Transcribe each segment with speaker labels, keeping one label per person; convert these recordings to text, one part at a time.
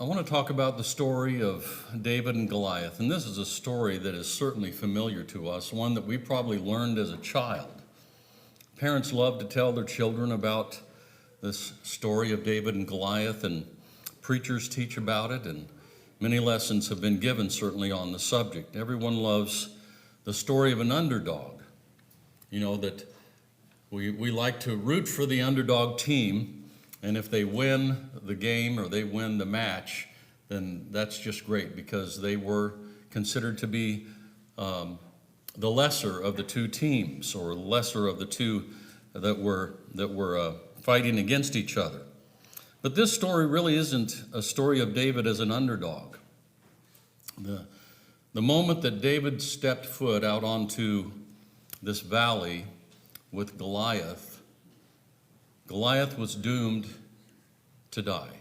Speaker 1: I want to talk about the story of David and Goliath, and this is a story that is certainly familiar to us, one that we probably learned as a child. Parents love to tell their children about this story of David and Goliath, and preachers teach about it, and many lessons have been given certainly on the subject. Everyone loves the story of an underdog. You know, that we like to root for the underdog team, and if they win the game or they win the match, then that's just great because they were considered to be the lesser of the two teams, or lesser of the two that were fighting against each other. But this story really isn't a story of David as an underdog. The moment that David stepped foot out onto this valley with Goliath, Goliath was doomed to die.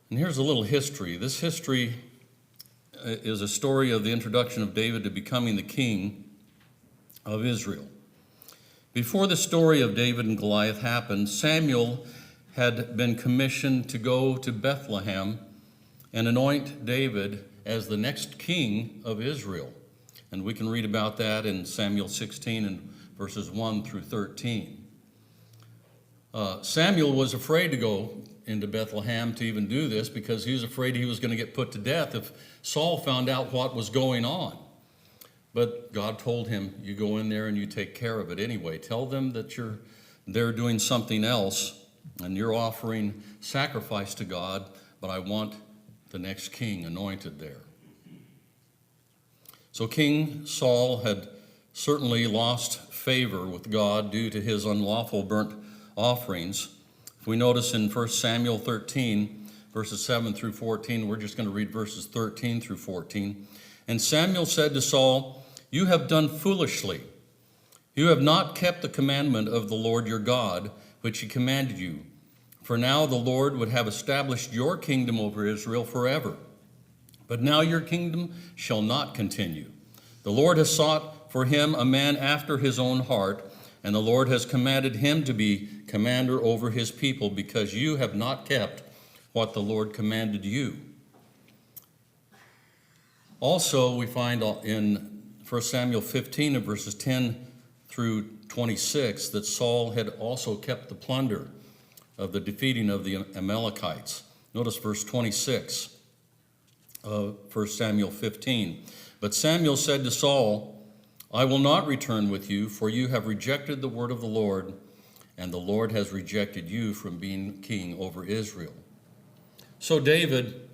Speaker 1: And here's a little history. This history is a story of the introduction of David to becoming the king of Israel. Before the story of David and Goliath happened, Samuel had been commissioned to go to Bethlehem and anoint David as the next king of Israel. And we can read about that in Samuel 16 and verses 1 through 13. Samuel was afraid to go into Bethlehem to even do this because he was afraid he was going to get put to death if Saul found out what was going on. But God told him, you go in there and you take care of it anyway. Tell them that they're doing something else and you're offering sacrifice to God, but I want the next king anointed there. So King Saul had certainly lost favor with God due to his unlawful burnt offerings. If we notice in 1 Samuel 13, verses 7 through 14, we're just going to read verses 13 through 14. And Samuel said to Saul, you have done foolishly. You have not kept the commandment of the Lord your God, which he commanded you. For now the Lord would have established your kingdom over Israel forever. But now your kingdom shall not continue. The Lord has sought for him a man after his own heart, and the Lord has commanded him to be commander over his people, because you have not kept what the Lord commanded you. Also, we find in 1 Samuel 15 of verses 10 through 26 that Saul had also kept the plunder of the defeating of the Amalekites. Notice verse 26 of 1 Samuel 15. But Samuel said to Saul, I will not return with you, for you have rejected the word of the Lord, and the Lord has rejected you from being king over Israel. So David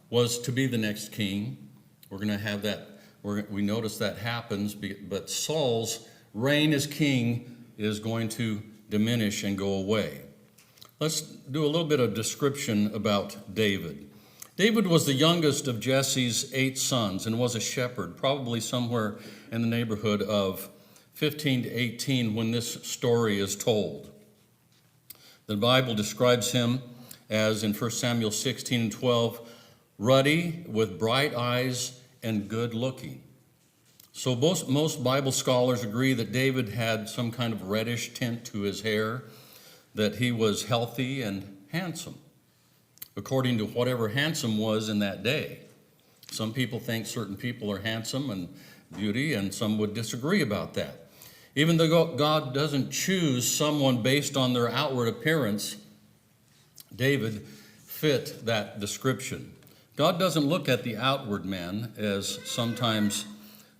Speaker 1: was to be the next king. We're going to have that. We notice that happens, but Saul's reign as king is going to diminish and go away. Let's do a little bit of description about David. David was the youngest of Jesse's 8 sons and was a shepherd, probably somewhere in the neighborhood of 15 to 18 when this story is told. The Bible describes him as in 1 Samuel 16 and 12, ruddy with bright eyes and good looking. So most Bible scholars agree that David had some kind of reddish tint to his hair, that he was healthy and handsome, according to whatever handsome was in that day. Some people think certain people are handsome and beauty, and some would disagree about that. Even though God doesn't choose someone based on their outward appearance, David fit that description. God doesn't look at the outward man, as sometimes,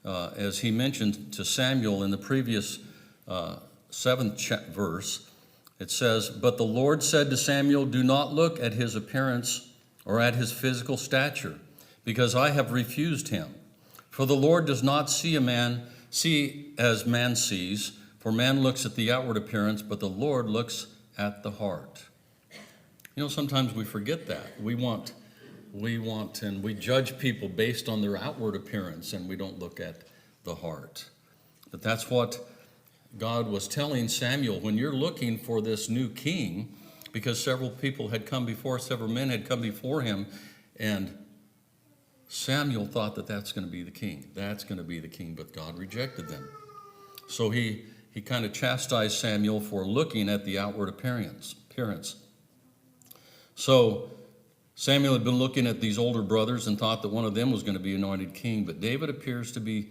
Speaker 1: as he mentioned to Samuel in the previous 7th verse. It says, but the Lord said to Samuel, do not look at his appearance or at his physical stature, because I have refused him. For the Lord does not see as man sees, for man looks at the outward appearance, but the Lord looks at the heart. You know, sometimes we forget that. We want and we judge people based on their outward appearance, and we don't look at the heart. But that's what God was telling Samuel, when you're looking for this new king, because several men had come before him, and Samuel thought that that's going to be the king. That's going to be the king, but God rejected them. So he kind of chastised Samuel for looking at the outward appearance. So Samuel had been looking at these older brothers and thought that one of them was going to be anointed king, but David appears to be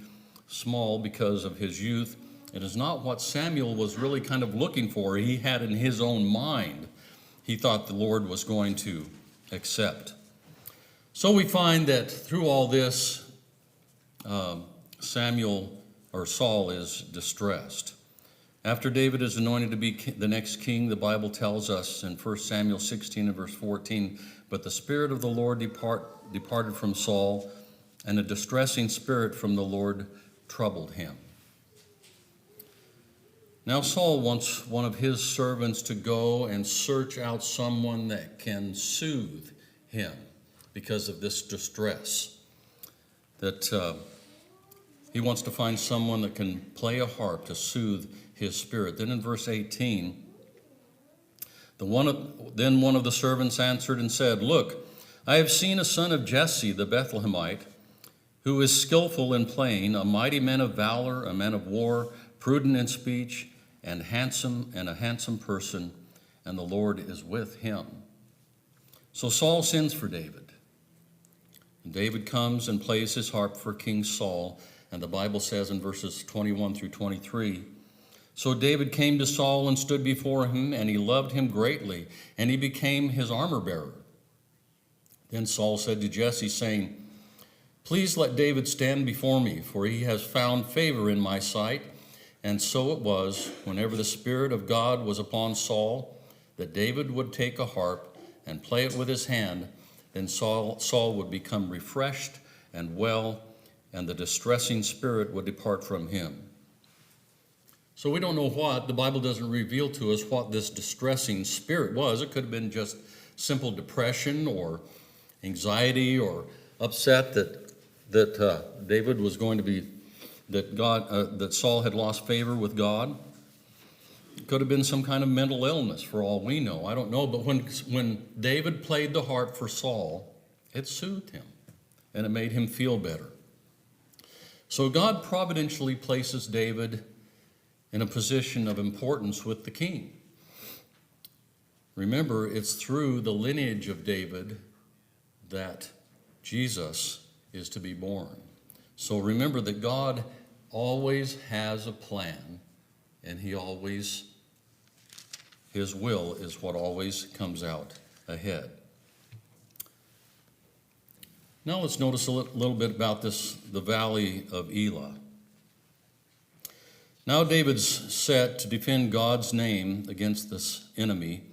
Speaker 1: small because of his youth. It is not what Samuel was really kind of looking for. He had in his own mind, he thought the Lord was going to accept. So we find that through all this, Saul is distressed. After David is anointed to be the next king, the Bible tells us in 1 Samuel 16 and verse 14, but the Spirit of the Lord departed from Saul, and a distressing spirit from the Lord troubled him. Now Saul wants one of his servants to go and search out someone that can soothe him because of this distress. That he wants to find someone that can play a harp to soothe his spirit. Then in verse 18, then one of the servants answered and said, look, I have seen a son of Jesse the Bethlehemite, who is skillful in playing, a mighty man of valor, a man of war, prudent in speech, and a handsome person, and the Lord is with him. So Saul sends for David. And David comes and plays his harp for King Saul, and the Bible says in verses 21 through 23, so David came to Saul and stood before him, and he loved him greatly, and he became his armor-bearer. Then Saul said to Jesse, saying, please let David stand before me, for he has found favor in my sight. And so it was, whenever the Spirit of God was upon Saul, that David would take a harp and play it with his hand. Then Saul would become refreshed and well, and the distressing spirit would depart from him. So we don't know what, the Bible doesn't reveal to us what this distressing spirit was. It could have been just simple depression or anxiety or upset that David was going to be, that Saul had lost favor with God. It could have been some kind of mental illness for all we know. I don't know, but when David played the harp for Saul, it soothed him and it made him feel better. So God providentially places David in a position of importance with the king. Remember, it's through the lineage of David that Jesus is to be born. So remember that God always has a plan, and his will is what always comes out ahead. Now let's notice a little bit about the valley of Elah. Now David's set to defend God's name against this enemy,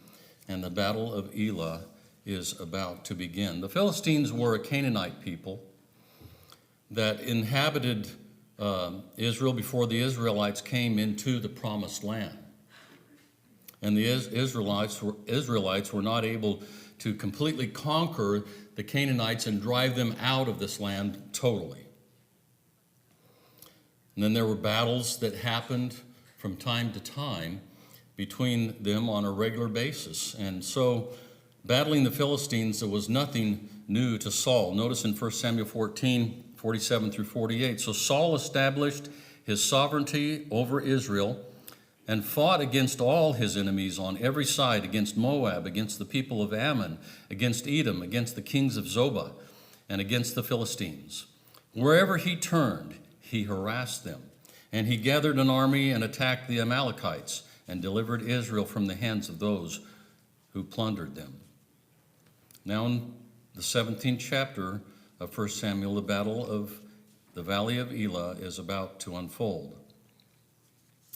Speaker 1: and the battle of Elah is about to begin. The Philistines were a Canaanite people that inhabited Israel before the Israelites came into the promised land. And the Israelites were not able to completely conquer the Canaanites and drive them out of this land totally. And then there were battles that happened from time to time between them on a regular basis. And so battling the Philistines, there was nothing new to Saul. Notice in 1 Samuel 14, 47 through 48. So Saul established his sovereignty over Israel and fought against all his enemies on every side, against Moab, against the people of Ammon, against Edom, against the kings of Zobah, and against the Philistines. Wherever he turned, he harassed them. And he gathered an army and attacked the Amalekites and delivered Israel from the hands of those who plundered them. Now in the 17th chapter of 1 Samuel, the battle of the valley of Elah is about to unfold.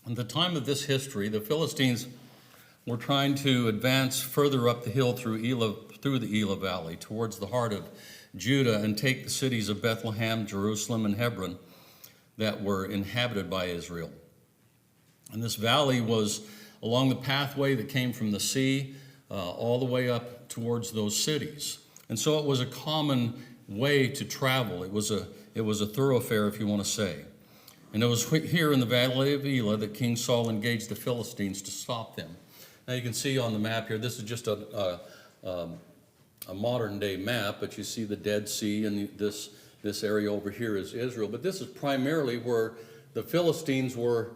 Speaker 1: At the time of this history, the Philistines were trying to advance further up the hill through the Elah Valley towards the heart of Judah and take the cities of Bethlehem, Jerusalem, and Hebron that were inhabited by Israel. And this valley was along the pathway that came from the sea all the way up towards those cities. And so it was a common way to travel. It was a thoroughfare, if you want to say. And it was here in the valley of Elah that King Saul engaged the Philistines to stop them. Now you can see on the map here, this is just a modern day map, but you see the Dead Sea, and this area over here is Israel. But this is primarily where the Philistines were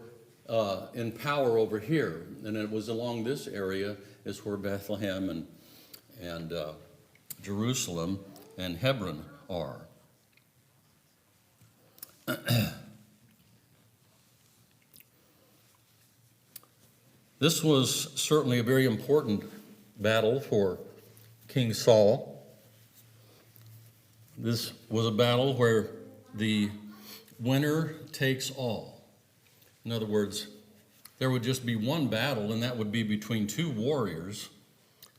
Speaker 1: in power over here. And it was along this area is where Bethlehem and Jerusalem and Hebron are. This was certainly a very important battle for King Saul. This was a battle where the winner takes all. In other words, there would just be one battle, and that would be between two warriors,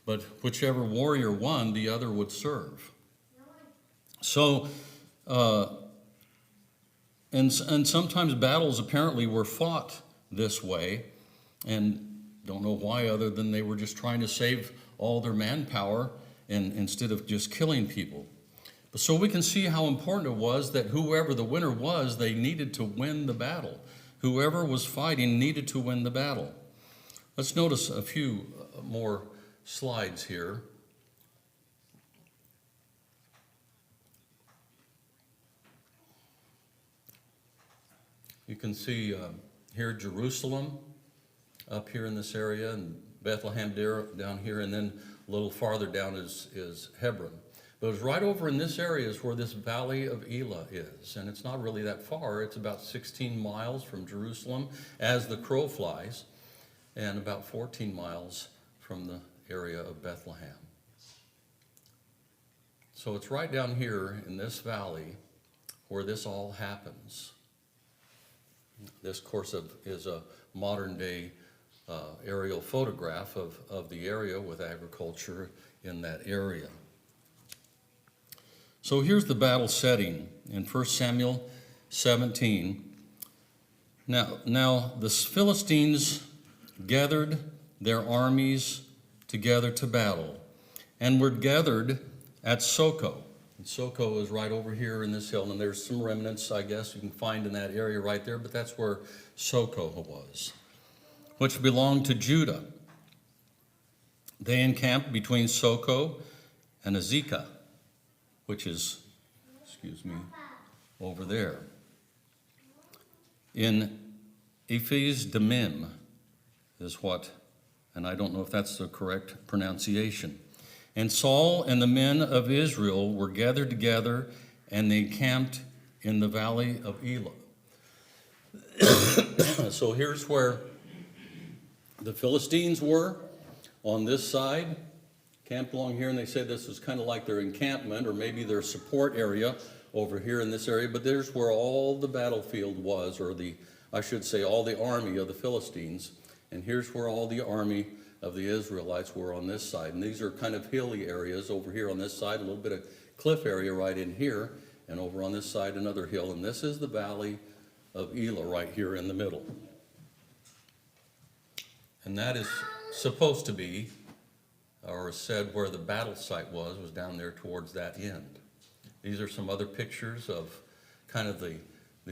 Speaker 1: but whichever warrior won, the other would serve. So, and sometimes battles apparently were fought this way, and don't know why, other than they were just trying to save all their manpower and instead of just killing people. But so we can see how important it was that whoever the winner was, they needed to win the battle. Whoever was fighting needed to win the battle. Let's notice a few more slides here. You can see here Jerusalem up here in this area, and Bethlehem down here, and then a little farther down is Hebron. But it's right over in this area is where this valley of Elah is, and it's not really that far. It's about 16 miles from Jerusalem as the crow flies, and about 14 miles from the area of Bethlehem. So it's right down here in this valley where this all happens. This, of course, is a modern-day aerial photograph of the area with agriculture in that area. So here's the battle setting in 1 Samuel 17. Now the Philistines gathered their armies together to battle, and were gathered at Soko. And Soko is right over here in this hill, and there's some remnants, I guess, you can find in that area right there, but that's where Soko was, which belonged to Judah. They encamped between Soko and Azekah, which is, over there. In Ephes Damim is what, and I don't know if that's the correct pronunciation. And Saul and the men of Israel were gathered together, and they encamped in the valley of Elah. So here's where the Philistines were on this side, camped along here, and they said this was kind of like their encampment or maybe their support area over here in this area, but there's where all the battlefield was, or all the army of the Philistines, and here's where all the army of the Israelites were on this side. And these are kind of hilly areas over here on this side, a little bit of cliff area right in here, and over on this side another hill, and this is the valley of Elah right here in the middle. And that is supposed to be, or said where the battle site was down there towards that end. These are some other pictures of kind of the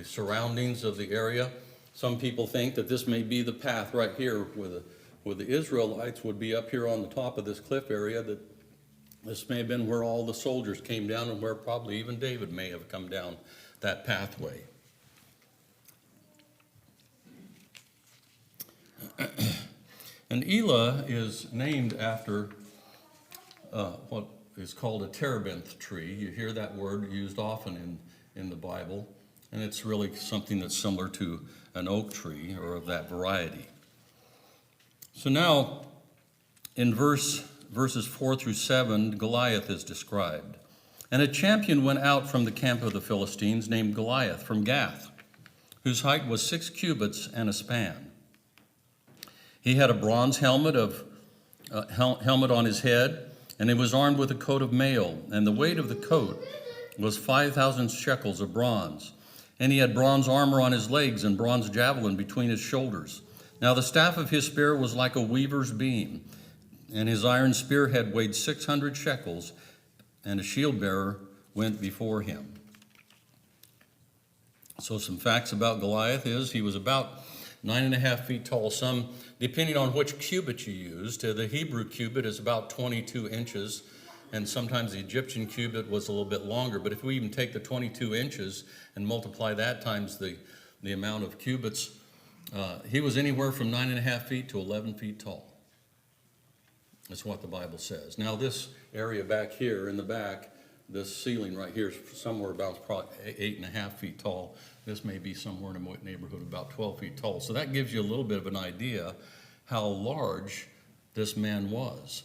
Speaker 1: surroundings of the area. Some people think that this may be the path right here where the Israelites would be up here on the top of this cliff area, that this may have been where all the soldiers came down, and where probably even David may have come down that pathway. And Elah is named after what is called a terebinth tree. You hear that word used often in the Bible, and it's really something that's similar to an oak tree or of that variety. So now, in verses 4 through 7, Goliath is described. And a champion went out from the camp of the Philistines named Goliath from Gath, whose height was 6 cubits and a span. He had a bronze helmet on his head, and he was armed with a coat of mail, and the weight of the coat was 5,000 shekels of bronze. And he had bronze armor on his legs and bronze javelin between his shoulders. Now the staff of his spear was like a weaver's beam, and his iron spearhead weighed 600 shekels, and a shield bearer went before him. So some facts about Goliath is he was about 9.5 feet tall. Some, depending on which cubit you used, the Hebrew cubit is about 22 inches, and sometimes the Egyptian cubit was a little bit longer. But if we even take the 22 inches and multiply that times the amount of cubits, he was anywhere from 9.5 feet to 11 feet tall. That's what the Bible says. Now this area back here in the back, this ceiling right here is somewhere about probably 8.5 feet tall. This may be somewhere in the neighborhood of about 12 feet tall. So that gives you a little bit of an idea how large this man was.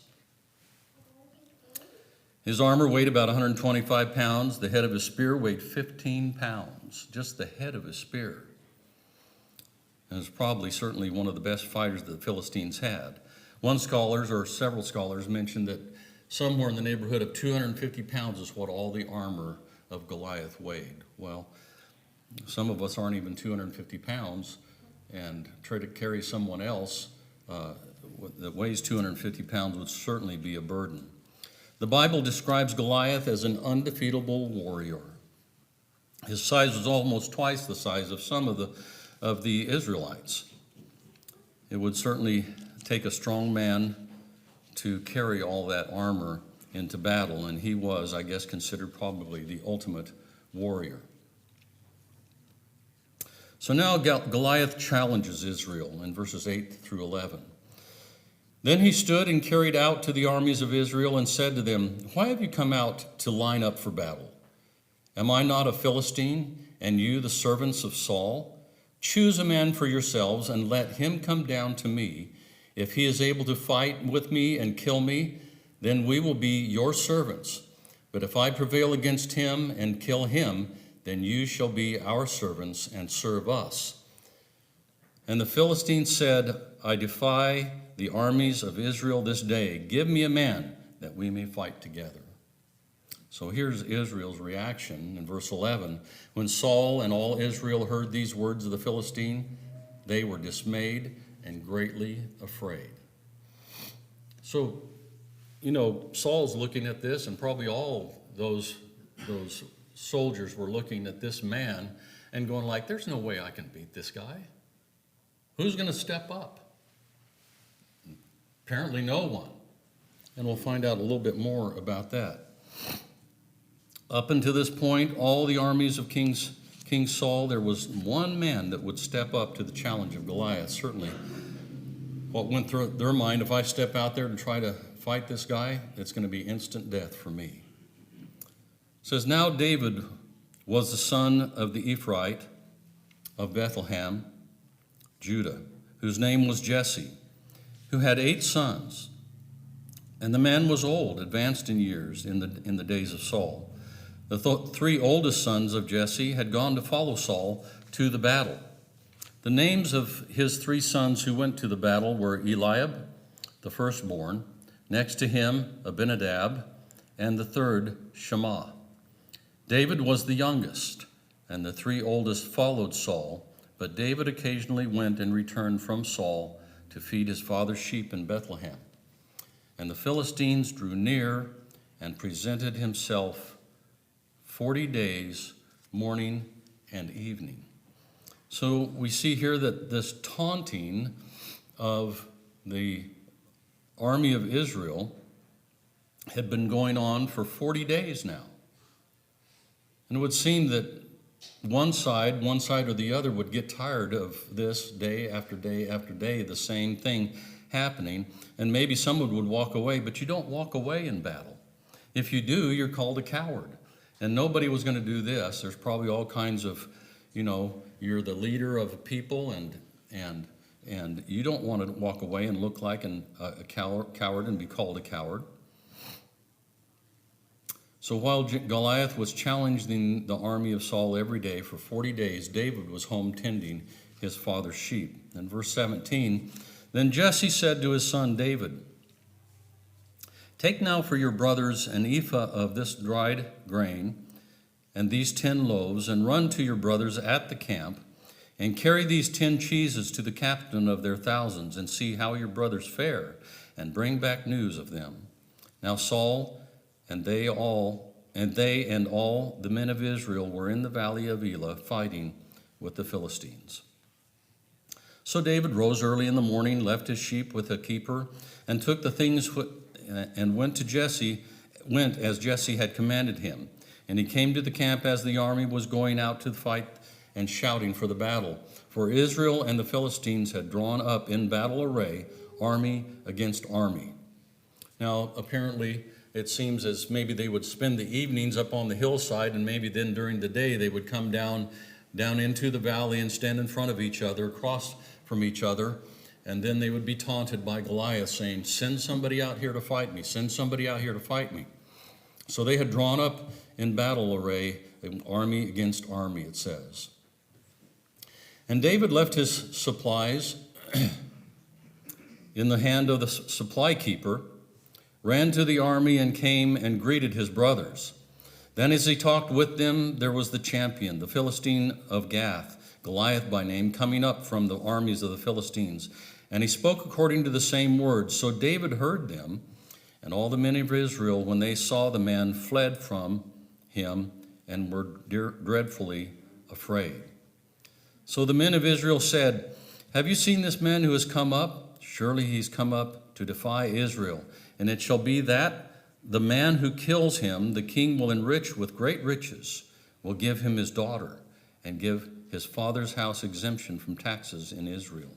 Speaker 1: His armor weighed about 125 pounds. The head of his spear weighed 15 pounds, just the head of his spear. And was probably certainly one of the best fighters that the Philistines had. One scholar, or several scholars, mentioned that somewhere in the neighborhood of 250 pounds is what all the armor of Goliath weighed. Well, some of us aren't even 250 pounds, and try to carry someone else that weighs 250 pounds would certainly be a burden. The Bible describes Goliath as an undefeatable warrior. His size was almost twice the size of some of the Israelites. It would certainly take a strong man to carry all that armor into battle, and he was, I guess, considered probably the ultimate warrior. So now Goliath challenges Israel in verses 8 through 11. Then he stood and carried out to the armies of Israel and said to them, "Why have you come out to line up for battle? Am I not a Philistine, and you the servants of Saul? Choose a man for yourselves and let him come down to me. If he is able to fight with me and kill me, then we will be your servants. But if I prevail against him and kill him, then you shall be our servants and serve us." And the Philistines said, "I defy the armies of Israel this day. Give me a man that we may fight together." So here's Israel's reaction in verse 11. When Saul and all Israel heard these words of the Philistine, they were dismayed and greatly afraid. So, Saul's looking at this, and probably all those soldiers were looking at this man and going like, there's no way I can beat this guy. Who's going to step up? Apparently no one. And we'll find out a little bit more about that. Up until this point, all the armies of King Saul, there was one man that would step up to the challenge of Goliath. Certainly what went through their mind, if I step out there to try to fight this guy, it's going to be instant death for me. It says, now David was the son of the Ephraite of Bethlehem, Judah, whose name was Jesse, who had 8 sons. And the man was old, advanced in years in the days of Saul. The 3 oldest sons of Jesse had gone to follow Saul to the battle. The names of his 3 sons who went to the battle were Eliab, the firstborn, next to him Abinadab, and the third Shammah. David was the youngest, and the 3 oldest followed Saul, but David occasionally went and returned from Saul to feed his father's sheep in Bethlehem. And the Philistines drew near and presented himself 40 days, morning and evening. So we see here that this taunting of the army of Israel had been going on for 40 days now. And it would seem that one side or the other would get tired of this day after day after day, the same thing happening, and maybe someone would walk away, but you don't walk away in battle. If you do, you're called a coward. And nobody was going to do this. There's probably all kinds of, you're the leader of a people, and you don't want to walk away and look like a coward and be called a coward. So while Goliath was challenging the army of Saul every day for 40 days, David was home tending his father's sheep. In verse 17, then Jesse said to his son David, take now for your brothers an ephah of this dried grain and these 10 loaves, and run to your brothers at the camp, and carry these 10 cheeses to the captain of their thousands, and see how your brothers fare, and bring back news of them. Now Saul and they and all the men of Israel were in the valley of Elah fighting with the Philistines. So David rose early in the morning, left his sheep with a keeper, and took the things and went as Jesse had commanded him. And he came to the camp as the army was going out to fight and shouting for the battle. For Israel and the Philistines had drawn up in battle array, army against army. Now, apparently, it seems as maybe they would spend the evenings up on the hillside, and maybe then during the day they would come down into the valley and stand in front of each other, across from each other, and then they would be taunted by Goliath, saying, "Send somebody out here to fight me, send somebody out here to fight me." So they had drawn up in battle array, army against army, it says. And David left his supplies in the hand of the supply keeper, ran to the army, and came and greeted his brothers. Then as he talked with them, there was the champion, the Philistine of Gath, Goliath by name, coming up from the armies of the Philistines. And he spoke according to the same words. So David heard them, and all the men of Israel, when they saw the man, fled from him and were dreadfully afraid. So the men of Israel said, "Have you seen this man who has come up? Surely he's come up to defy Israel. And it shall be that the man who kills him, the king will enrich with great riches, will give him his daughter, and give his father's house exemption from taxes in Israel."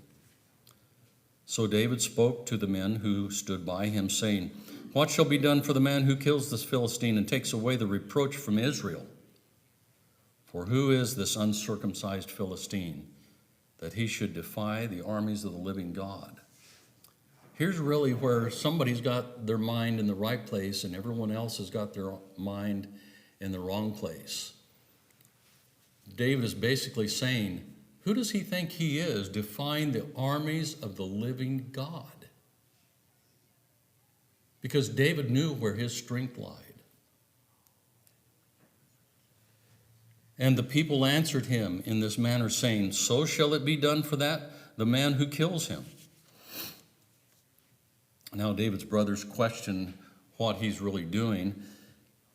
Speaker 1: So David spoke to the men who stood by him, saying, "What shall be done for the man who kills this Philistine and takes away the reproach from Israel? For who is this uncircumcised Philistine, that he should defy the armies of the living God?" Here's really where somebody's got their mind in the right place and everyone else has got their mind in the wrong place. David is basically saying, who does he think he is, defying the armies of the living God? Because David knew where his strength lied. And the people answered him in this manner, saying, "So shall it be done for the man who kills him." Now David's brothers question what he's really doing.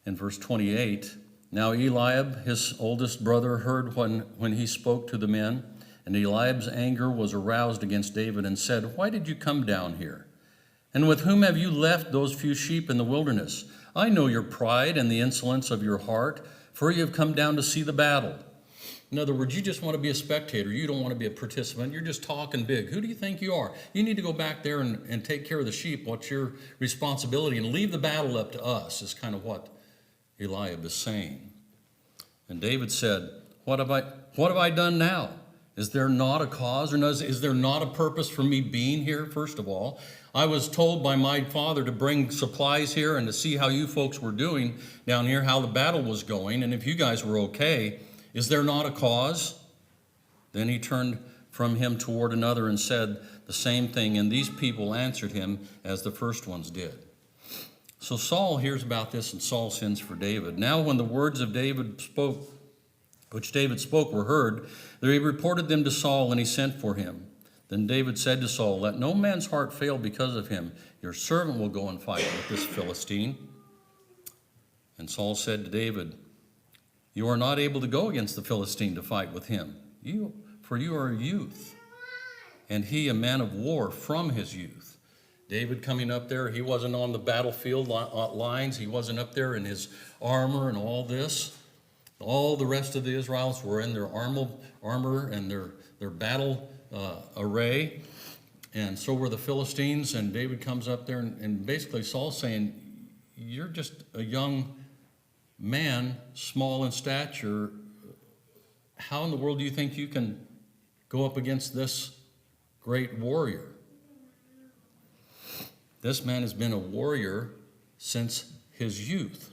Speaker 1: In verse 28, now Eliab, his oldest brother, heard when he spoke to the men, and Eliab's anger was aroused against David and said, "Why did you come down here? And with whom have you left those few sheep in the wilderness? I know your pride and the insolence of your heart, for you have come down to see the battle." In other words, you just want to be a spectator. You don't want to be a participant. You're just talking big. Who do you think you are? You need to go back there and take care of the sheep. What's your responsibility? And leave the battle up to us, is kind of what Eliab is saying. And David said, What have I done now? Is there not a cause, or is there not a purpose for me being here? First of all, I was told by my father to bring supplies here and to see how you folks were doing down here, how the battle was going, and if you guys were okay. Is there not a cause? Then he turned from him toward another and said the same thing, and these people answered him as the first ones did. So Saul hears about this, and Saul sends for David. Now when the words of which David spoke were heard, he reported them to Saul, and he sent for him. Then David said to Saul, "Let no man's heart fail because of him. Your servant will go and fight with this Philistine." And Saul said to David, "You are not able to go against the Philistine to fight with him, for you are a youth, and he a man of war from his youth." David coming up there, he wasn't on the battlefield lines. He wasn't up there in his armor and all this. All the rest of the Israelites were in their armor and their battle array, and so were the Philistines. And David comes up there, and basically Saul's saying, "You're just a young man, small in stature. How in the world do you think you can go up against this great warrior?" This man has been a warrior since his youth.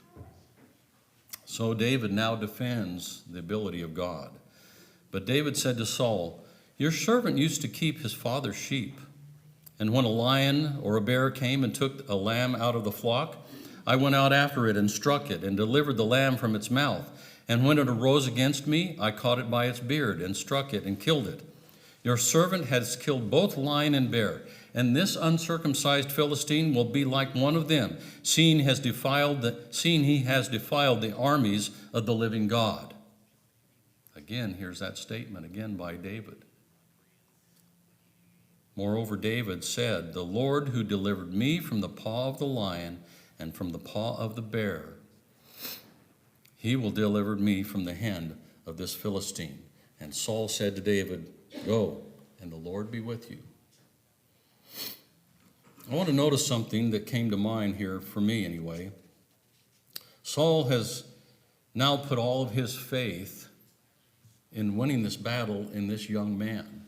Speaker 1: So David now defends the ability of God. But David said to Saul, "Your servant used to keep his father's sheep. And when a lion or a bear came and took a lamb out of the flock, I went out after it and struck it and delivered the lamb from its mouth. And when it arose against me, I caught it by its beard and struck it and killed it. Your servant has killed both lion and bear, and this uncircumcised Philistine will be like one of them, seeing he has defiled the armies of the living God." Again, here's that statement again by David. Moreover, David said, "The Lord who delivered me from the paw of the lion and from the paw of the bear, he will deliver me from the hand of this Philistine." And Saul said to David, "Go, and the Lord be with you." I want to notice something that came to mind here, for me anyway. Saul has now put all of his faith in winning this battle in this young man.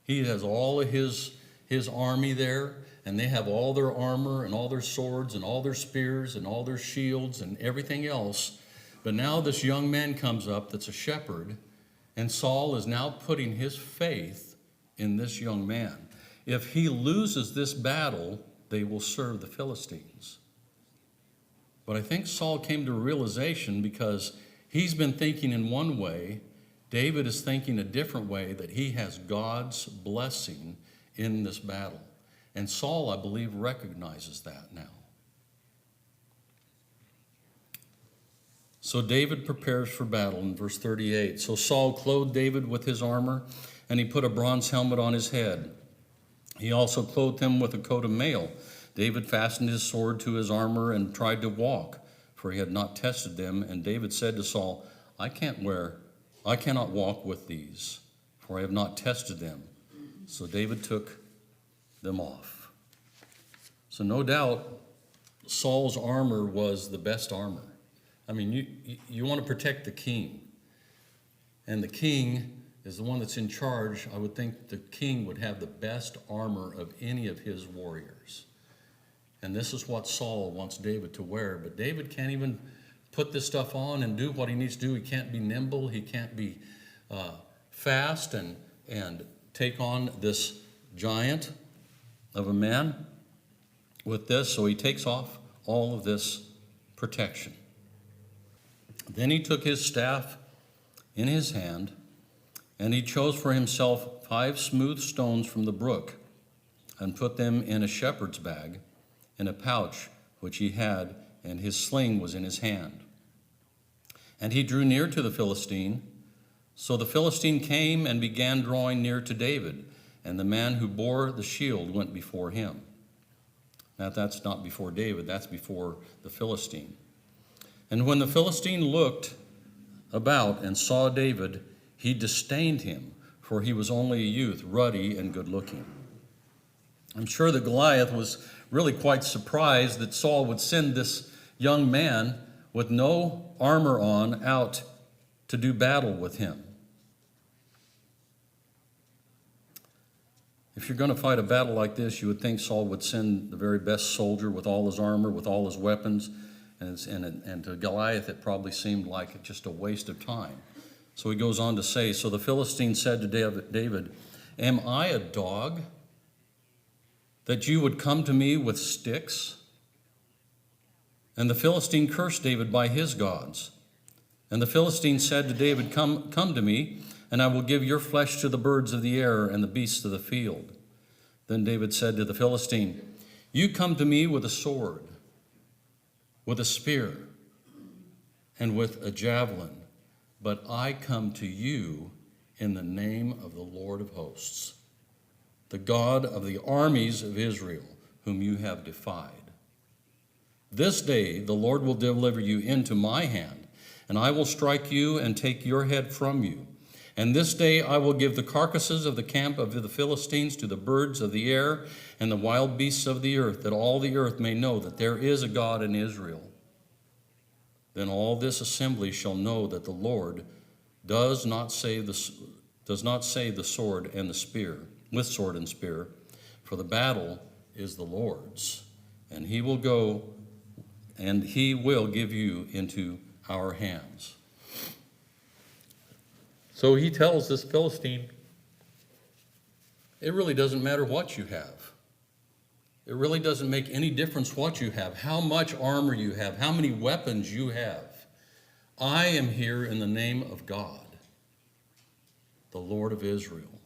Speaker 1: He has all of his army there, and they have all their armor and all their swords and all their spears and all their shields and everything else. But now this young man comes up that's a shepherd, and Saul is now putting his faith in this young man. If he loses this battle, they will serve the Philistines. But I think Saul came to a realization, because he's been thinking in one way, David is thinking a different way, that he has God's blessing in this battle. And Saul, I believe, recognizes that now. So David prepares for battle in verse 38. So Saul clothed David with his armor, and he put a bronze helmet on his head. He also clothed him with a coat of mail. David fastened his sword to his armor and tried to walk, for he had not tested them. And David said to Saul, I cannot walk with these, for I have not tested them. So David took them off. So no doubt Saul's armor was the best armor. I mean, you want to protect the king. And the king is the one that's in charge. I would think the king would have the best armor of any of his warriors. And this is what Saul wants David to wear. But David can't even put this stuff on and do what he needs to do. He can't be nimble. He can't be fast and take on this giant of a man with this. So he takes off all of this protection. Then he took his staff in his hand, and he chose for himself 5 smooth stones from the brook, and put them in a shepherd's bag, in a pouch which he had, and his sling was in his hand. And he drew near to the Philistine. So the Philistine came and began drawing near to David, and the man who bore the shield went before him. Now that's not before David, that's before the Philistine. And when the Philistine looked about and saw David, he disdained him, for he was only a youth, ruddy and good-looking. I'm sure that Goliath was really quite surprised that Saul would send this young man with no armor on out to do battle with him. If you're going to fight a battle like this, you would think Saul would send the very best soldier with all his armor, with all his weapons. And to Goliath, it probably seemed like just a waste of time. So he goes on to say, so the Philistine said to David, am I a dog that you would come to me with sticks? And the Philistine cursed David by his gods. And the Philistine said to David, come to me, and I will give your flesh to the birds of the air and the beasts of the field. Then David said to the Philistine, you come to me with a sword, with a spear, and with a javelin, but I come to you in the name of the Lord of hosts, the God of the armies of Israel, whom you have defied. This day the Lord will deliver you into my hand, and I will strike you and take your head from you. And this day I will give the carcasses of the camp of the Philistines to the birds of the air and the wild beasts of the earth, that all the earth may know that there is a God in Israel. Then all this assembly shall know that the Lord does not save the sword and the spear, with sword and spear, for the battle is the Lord's, and he will go, and he will give you into our hands. So he tells this Philistine, it really doesn't matter what you have. It really doesn't make any difference what you have, how much armor you have, how many weapons you have. I am here in the name of God, the Lord of Israel.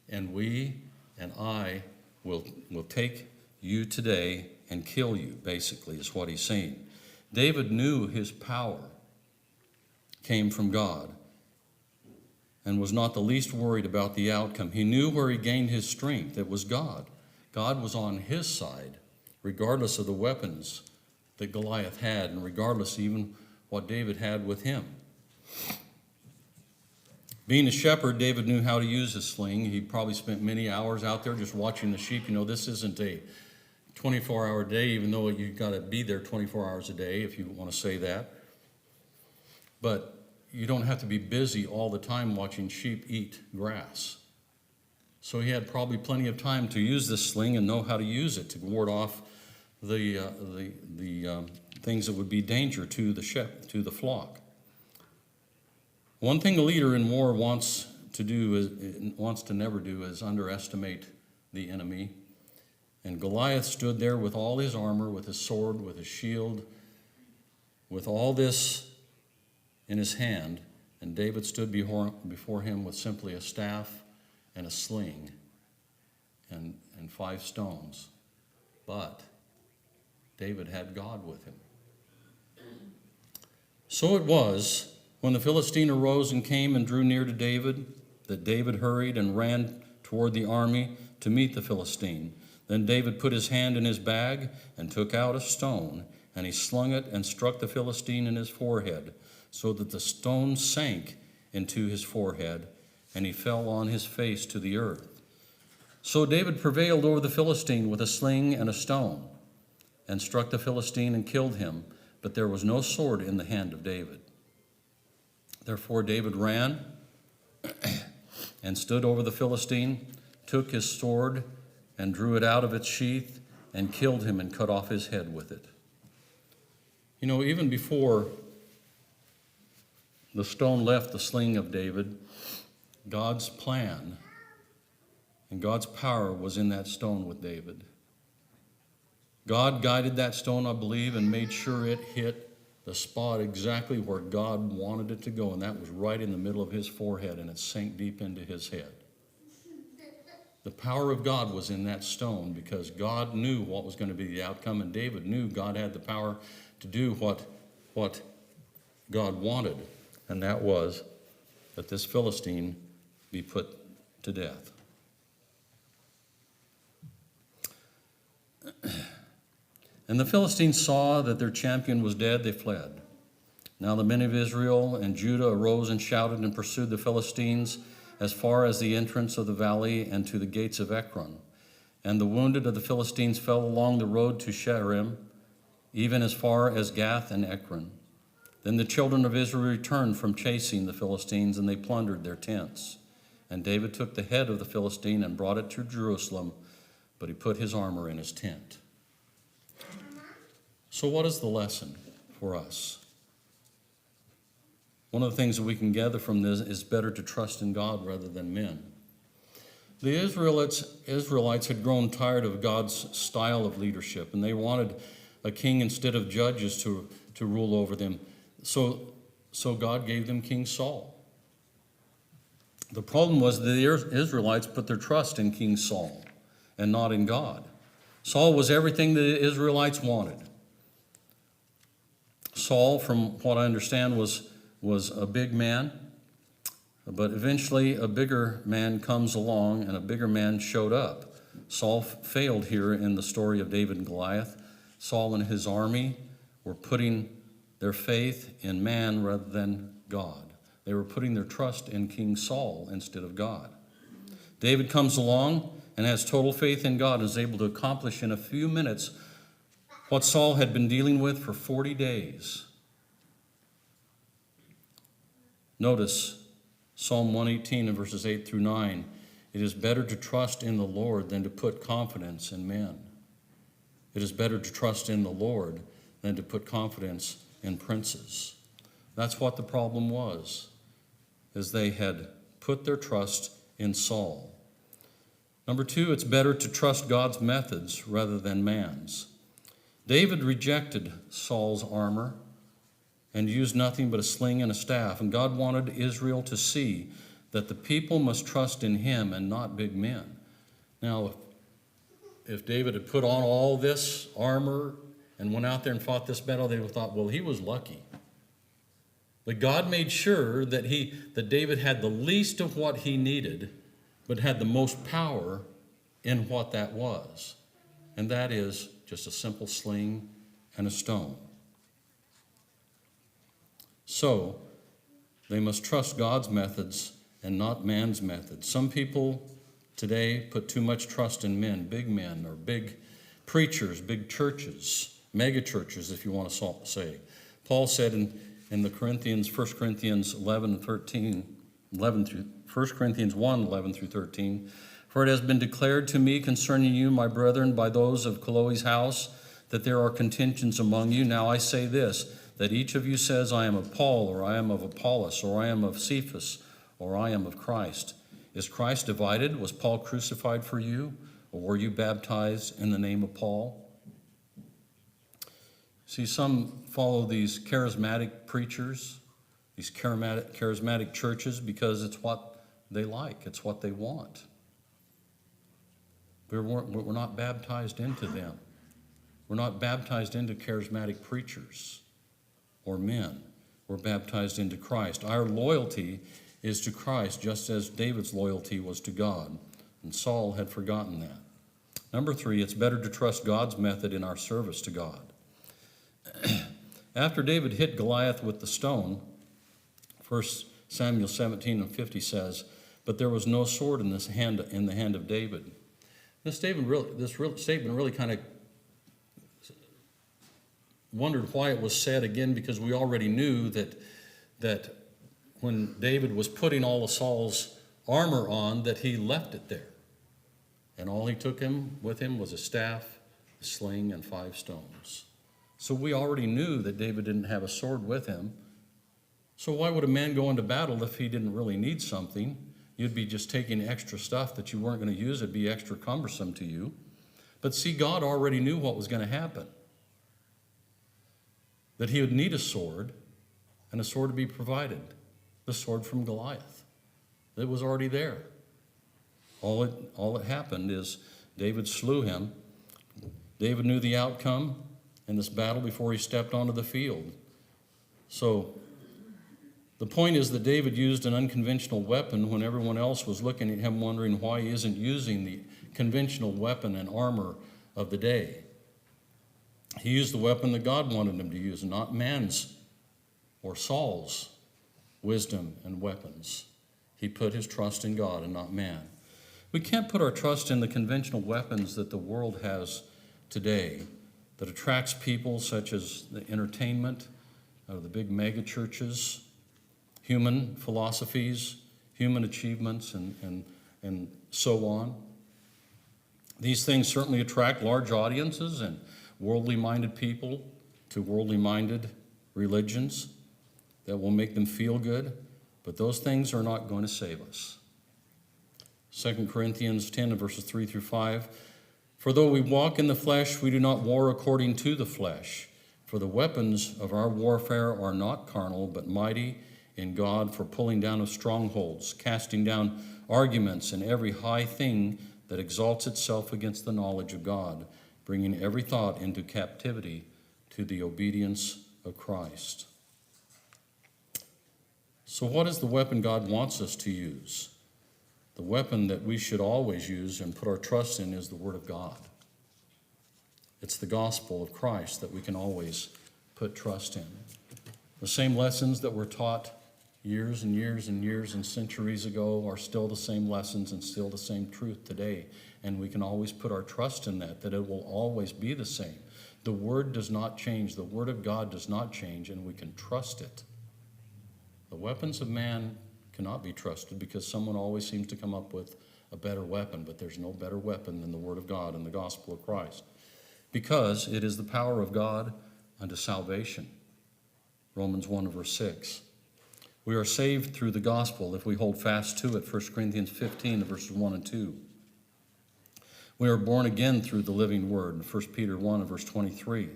Speaker 1: And we and I will take you today and kill you, basically, is what he's saying. David knew his power came from God and was not the least worried about the outcome. He knew where he gained his strength. It was God. God was on his side, regardless of the weapons that Goliath had, and regardless even what David had with him. Being a shepherd, David knew how to use his sling. He probably spent many hours out there just watching the sheep. This isn't a 24-hour day, even though you've got to be there 24 hours a day, if you want to say that. But you don't have to be busy all the time watching sheep eat grass. So he had probably plenty of time to use this sling and know how to use it to ward off the things that would be danger to the flock. One thing a leader in war wants to never do is underestimate the enemy. And Goliath stood there with all his armor, with his sword, with his shield, with all this in his hand, and David stood before him with simply a staff and a sling and 5 stones. But David had God with him. So it was, when the Philistine arose and came and drew near to David, that David hurried and ran toward the army to meet the Philistine. Then David put his hand in his bag and took out a stone, and he slung it and struck the Philistine in his forehead, so that the stone sank into his forehead, and he fell on his face to the earth. So David prevailed over the Philistine with a sling and a stone, and struck the Philistine and killed him, but there was no sword in the hand of David. Therefore David ran and stood over the Philistine, took his sword and drew it out of its sheath, and killed him and cut off his head with it. Even before the stone left the sling of David, God's plan and God's power was in that stone with David. God guided that stone, I believe, and made sure it hit the spot exactly where God wanted it to go, and that was right in the middle of his forehead, and it sank deep into his head. The power of God was in that stone because God knew what was going to be the outcome, and David knew God had the power to do what God wanted, and that was that this Philistine be put to death. And the Philistines saw that their champion was dead, they fled. Now the men of Israel and Judah arose and shouted and pursued the Philistines as far as the entrance of the valley and to the gates of Ekron. And the wounded of the Philistines fell along the road to Shaaraim, even as far as Gath and Ekron. Then the children of Israel returned from chasing the Philistines, and they plundered their tents. And David took the head of the Philistine and brought it to Jerusalem, but he put his armor in his tent. So what is the lesson for us? One of the things that we can gather from this is better to trust in God rather than men. The Israelites had grown tired of God's style of leadership, and they wanted a king instead of judges to rule over them. So God gave them King Saul. The problem was the Israelites put their trust in King Saul and not in God. Saul was everything the Israelites wanted. Saul, from what I understand, was a big man, but eventually a bigger man comes along, and a bigger man showed up. Saul failed here in the story of David and Goliath. Saul and his army were putting their faith in man rather than God. They were putting their trust in King Saul instead of God. David comes along and has total faith in God and is able to accomplish in a few minutes what Saul had been dealing with for 40 days. Notice Psalm 118 and verses 8 through 9. It is better to trust in the Lord than to put confidence in men. It is better to trust in the Lord than to put confidence in princes. That's what the problem was, is they had put their trust in Saul. Number 2, it's better to trust God's methods rather than man's. David rejected Saul's armor and used nothing but a sling and a staff, and God wanted Israel to see that the people must trust in him and not big men. Now, if David had put on all this armor and went out there and fought this battle, they would have thought, well, he was lucky. But God made sure that David had the least of what he needed, but had the most power in what that was. And that is just a simple sling and a stone. So, they must trust God's methods and not man's method. Some people today put too much trust in men, or big preachers, big churches, mega churches, if you want to say. Paul said in the Corinthians, 1 Corinthians 11 through 1 Corinthians 1, 11 through 13, for it has been declared to me concerning you, my brethren, by those of Chloe's house, that there are contentions among you. Now I say this, that each of you says, I am of Paul, or I am of Apollos, or I am of Cephas, or I am of Christ. Is Christ divided? Was Paul crucified for you? Or were you baptized in the name of Paul? See, some follow these charismatic preachers, these charismatic churches, because it's what they like, it's what they want. We're not baptized into them. We're not baptized into charismatic preachers or men. We're baptized into Christ. Our loyalty is to Christ, just as David's loyalty was to God, and Saul had forgotten that. Number 3, it's better to trust God's method in our service to God. After David hit Goliath with the stone, 1 Samuel 17 and 50 says, but there was no sword in the hand of David. This statement really kind of wondered why it was said again, because we already knew that when David was putting all of Saul's armor on, that he left it there. And all he took with him was a staff, a sling, and 5 stones. So we already knew that David didn't have a sword with him. So why would a man go into battle if he didn't really need something? You'd be just taking extra stuff that you weren't going to use. It'd be extra cumbersome to you. But see, God already knew what was going to happen. That he would need a sword, and a sword to be provided. The sword from Goliath. It was already there. All that happened is David slew him. David knew the outcome in this battle before he stepped onto the field. So the point is that David used an unconventional weapon when everyone else was looking at him wondering why he isn't using the conventional weapon and armor of the day. He used the weapon that God wanted him to use, not man's or Saul's wisdom and weapons. He put his trust in God and not man. We can't put our trust in the conventional weapons that the world has today that attracts people, such as the entertainment of the big mega churches, human philosophies, human achievements, and so on. These things certainly attract large audiences and worldly-minded people to worldly-minded religions that will make them feel good, but those things are not going to save us. 2 Corinthians 10, verses 3 through 5, for though we walk in the flesh, we do not war according to the flesh. For the weapons of our warfare are not carnal, but mighty in God for pulling down of strongholds, casting down arguments and every high thing that exalts itself against the knowledge of God, bringing every thought into captivity to the obedience of Christ. So what is the weapon God wants us to use? The weapon that we should always use and put our trust in is the Word of God. It's the gospel of Christ that we can always put trust in. The same lessons that were taught years and years and years and centuries ago are still the same lessons and still the same truth today. And we can always put our trust in that it will always be the same. The Word does not change. The Word of God does not change, and we can trust it. The weapons of man cannot be trusted because someone always seems to come up with a better weapon, but there's no better weapon than the Word of God and the gospel of Christ, because it is the power of God unto salvation. Romans 1, verse 6. We are saved through the gospel if we hold fast to it, 1 Corinthians 15, verses 1 and 2. We are born again through the living word, 1 Peter 1, verse 23.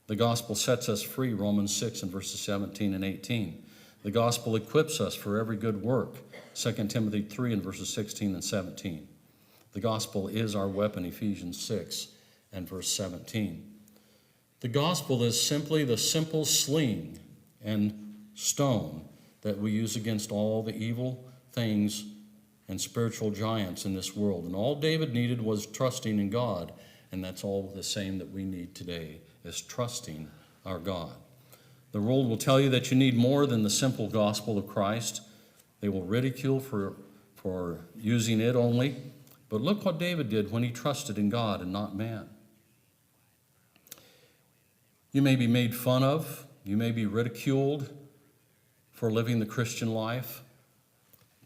Speaker 1: The gospel sets us free, Romans 6, and verses 17 and 18. The gospel equips us for every good work, 2 Timothy 3 and verses 16 and 17. The gospel is our weapon, Ephesians 6 and verse 17. The gospel is simply the simple sling and stone that we use against all the evil things and spiritual giants in this world. And all David needed was trusting in God, and that's all the same that we need today, is trusting our God. The world will tell you that you need more than the simple gospel of Christ, They will ridicule for using it only. But look what David did when he trusted in God and not man. You may be made fun of. You may be ridiculed for living the Christian life.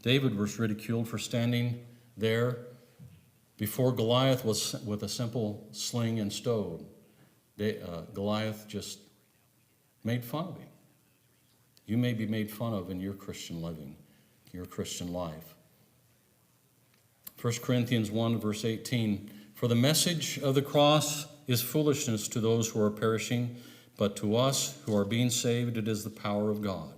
Speaker 1: David was ridiculed for standing there before Goliath was with a simple sling and stone. Goliath just made fun of him. You may be made fun of in your Christian living, your Christian life. 1 Corinthians 1, verse 18, "For the message of the cross is foolishness to those who are perishing, but to us who are being saved it is the power of God."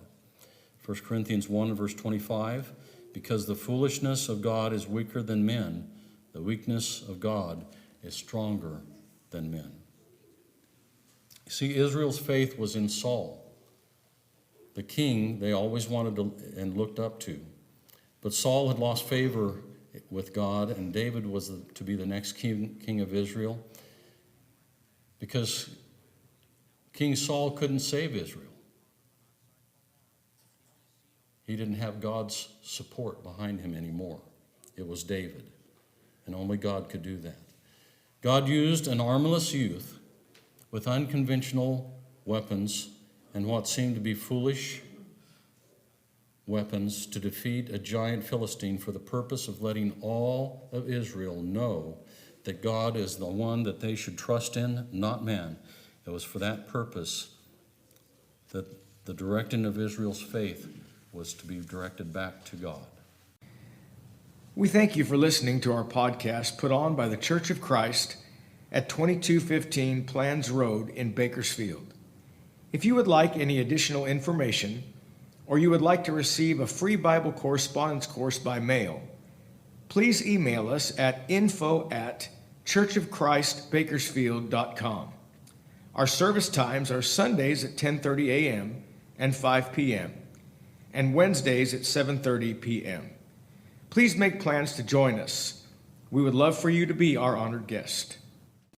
Speaker 1: 1 Corinthians 1, verse 25, "Because the foolishness of God is weaker than men, the weakness of God is stronger than men." You see, Israel's faith was in Saul, the king they always wanted to and looked up to. But Saul had lost favor with God, and David was to be the next king of Israel, because King Saul couldn't save Israel. He didn't have God's support behind him anymore. It was David, and only God could do that. God used an armless youth with unconventional weapons and what seemed to be foolish weapons to defeat a giant Philistine for the purpose of letting all of Israel know that God is the one that they should trust in, not man. It was for that purpose that the directing of Israel's faith was to be directed back to God.
Speaker 2: We thank you for listening to our podcast put on by the Church of Christ at 2215 Plans Road in Bakersfield. If you would like any additional information, or you would like to receive a free Bible correspondence course by mail, please email us at info@churchofchristbakersfield.com. Our service times are Sundays at 10:30 a.m. and 5 p.m., and Wednesdays at 7:30 p.m. Please make plans to join us. We would love for you to be our honored guest.